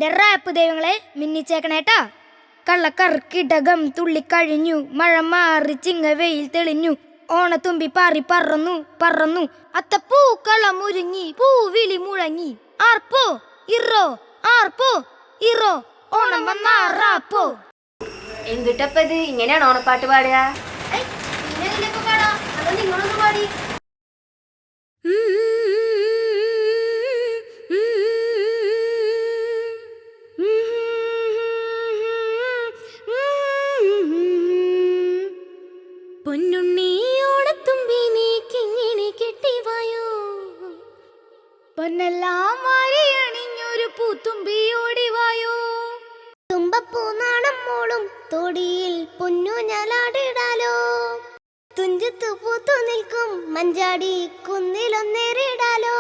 എന്റെ റാപ്പ് ദൈവങ്ങളെ മിന്നിച്ചേക്കണേട്ടാ. കള്ളക്കർക്കിടകം തുള്ളിക്കഴിഞ്ഞു, മഴ മാറി ചിങ്ങവെയിൽ തെളിഞ്ഞു, ഓണത്തുമ്പി പാറി പറന്നു പറന്നു, അത്തപ്പൂക്കളം മുരുങ്ങി പൂവിളി മുഴങ്ങി, ആർപ്പോ ഇറോ ആർപ്പോ ഇറോ ഓണം വന്നാറാപ്പോ. എന്തിട്ടപ്പത് ഇങ്ങനെയാണ് ഓണപ്പാട്ട് പാടുക? നിങ്ങളൊന്ന് പാടി. പൊന്നുണ്ണിയോടത്തുമ്പി നീ കിങ്ങിണി കെട്ടിവായോ, പൊന്നെല്ലാം മാറി അണിഞ്ഞൊരു പൂത്തുമ്പി ഓടിവായോ. തുമ്പപ്പൂനാണം മോളും തൊടിയിൽ പൊന്നുഞ്ഞാലാടിടാലോ, തുഞ്ചത്ത് പൂത്തു നിൽക്കും മഞ്ചാടി കുന്നിലൊന്നേറിടാലോ,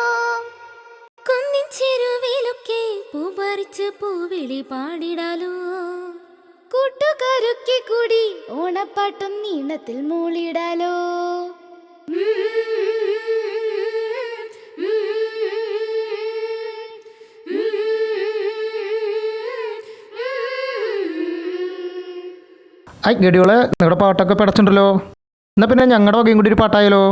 കുന്നിൻ ചെരുവിലൊക്കെ പൂപറിച്ച് പൂവിളി പാടിടാലോ, കൂട്ടുകാരൊക്കെ കൂടി ഓണപ്പാട്ടും നീളത്തിൽ മൂളിടാലോ. ഗഡിയോളെ, നിങ്ങളുടെ പാട്ടൊക്കെ പിടച്ചിട്ടുണ്ടല്ലോ. എന്നാൽ പിന്നെ ഞങ്ങളുടെ വകയും കൂടി ഒരു പാട്ടായാലോ?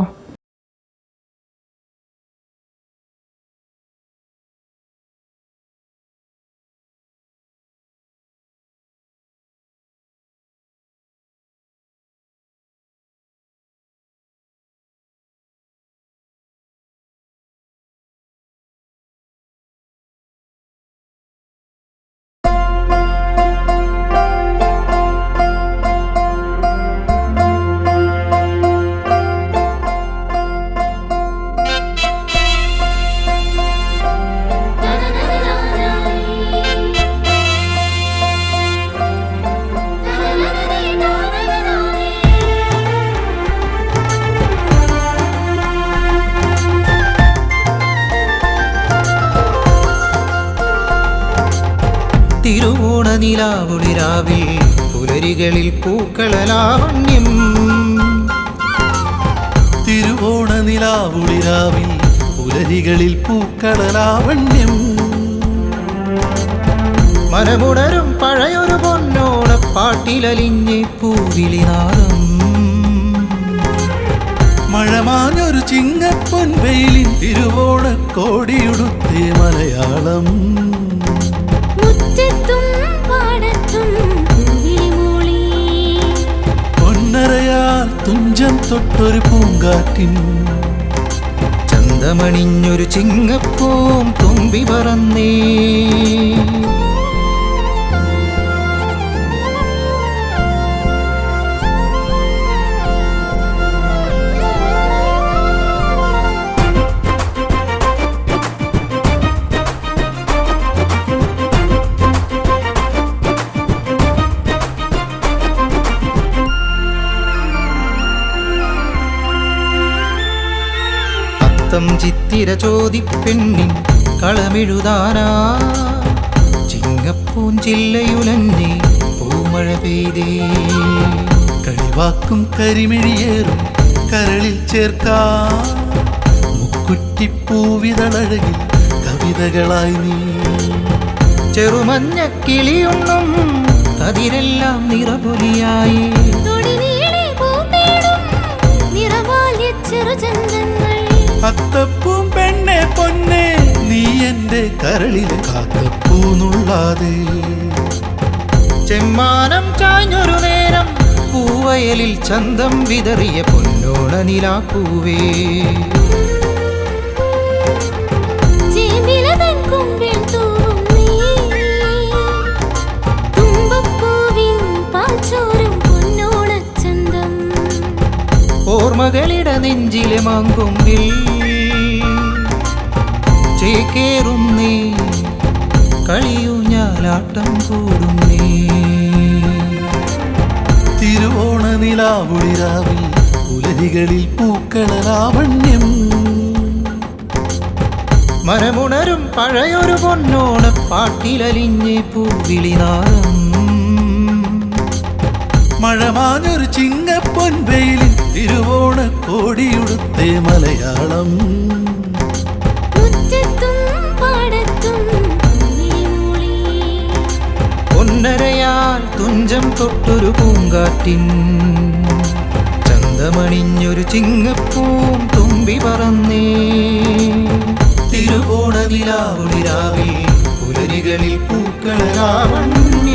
തിരുവോണനിലാവുളിരാവിൽ പുലരികളിൽ പൂക്കളലാവണ്യം, തിരുവോണനിലാവുളിരാവിൽ പുലരികളിൽ പൂക്കളലാവണ്യം, മനമുണരും പഴയൊരു പൊന്നോണപ്പാട്ടിലലിഞ്ഞ് പൂവിളിനാദം, മഴമാഞ്ഞൊരു ചിങ്ങപ്പൊൻ വെയിലിൻ തിരുവോണക്കോടിയുടുത്തേ മലയാളം, പൊന്നരയാൽ തുഞ്ചം തൊട്ടൊരു പൂങ്കാറ്റിൻ, ചന്തമണിഞ്ഞൊരു ചിങ്ങപ്പൂം തുമ്പി പറന്നേ, ചിത്തിര ചോദിപ്പെണ്ണിൻ കളമെഴുതാനാ, ചിങ്ങപ്പൂഞ്ചില്ലയുലഞ്ഞേ പൂമഴ പെയ്തേ, കളിവാക്കും കരിമിഴിയേറും കരളിൽ ചേർക്കാ, മുക്കുറ്റിപ്പൂവിതളഴകിൽ കവിതകളായി നീ, ചെറുമഞ്ഞ കിളിയൊന്നും കതിരെല്ലാം നിറപൊലിയായി, അത്തപ്പൂം പെണ്ണെ പൊന്നെ നീ എന്റെ കരളിലെ കാക്കപ്പൂന്നുള്ളാതെ, ചെമ്മാനം ചാഞ്ഞൊരു നേരം പൂവയലിൽ ചന്തം വിതറിയ പൊന്നോണ നിലാപ്പൂവേ, ഓർമ്മകളിട നെഞ്ചിലെ മാങ്കൊമ്പിൽ ചേക്കേറുന്നേ, കളിയൂഞ്ഞാലാട്ടം കൂടുന്നേ, തിരുവോണനിലാവുളിരാവിൽ പുലരികളിൽ പൂക്കളലാവണ്യം, മനമുണരും പഴയൊരു പൊന്നോണപ്പാട്ടിലലിഞ്ഞ് പൂവിളിനാദം, മഴമാഞ്ഞൊരു ചിങ്ങപ്പൊൻ വെയിലിൻ തിരുവോണക്കോടിയുടുത്തേ മലയാളം, മുറ്റത്തും പാടത്തും തുഞ്ചം തൊട്ടൊരു പൂങ്കാറ്റിൻ ചന്തമണിഞ്ഞൊരു ചിങ്ങപ്പൂം തുമ്പി പറന്നേ തിരുവോണ നിലാവുളിരാവിൽ പുലരികളിൽ പൂക്കളരാവണ്യം